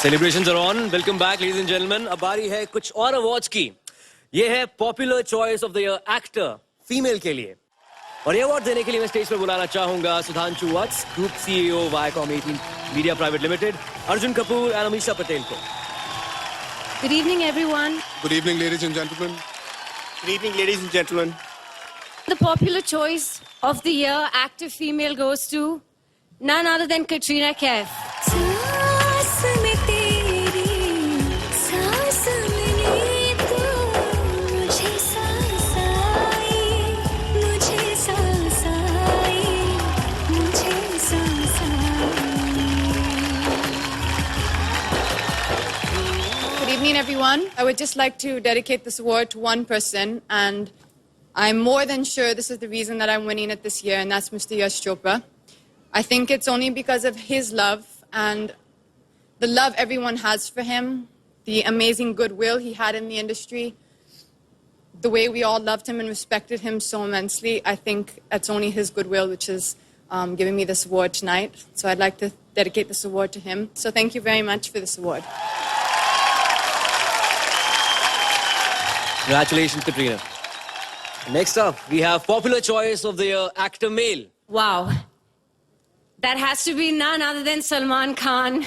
Celebrations are on. Welcome back, ladies and gentlemen. अब बारी है कुछ और अवार्ड्स की. ये है popular choice of the year actor female के लिए. और ये अवार्ड देने के लिए मैं स्टेज पर बुलाना चाहूंगा Sudhanshu Vats, group CEO Viacom 18 media private limited, Arjun Kapoor और अमीषा पटेल को. Good evening, everyone. Good evening, ladies and gentlemen. Good evening, ladies and gentlemen. The popular choice of the year actor female goes to none other than Katrina Kaif. Good evening, everyone. I would just like to dedicate this award to one person, and I'm more than sure this is the reason that I'm winning it this year, and that's Mr. Yash Chopra. I think it's only because of his love and the love everyone has for him, the amazing goodwill he had in the industry, the way we all loved him and respected him so immensely. I think it's only his goodwill which is giving me this award tonight. So I'd like to dedicate this award to him. So thank you very much for this award. Congratulations, Katrina. Next up, we have popular choice of the year actor male. Wow. That has to be none other than Salman Khan.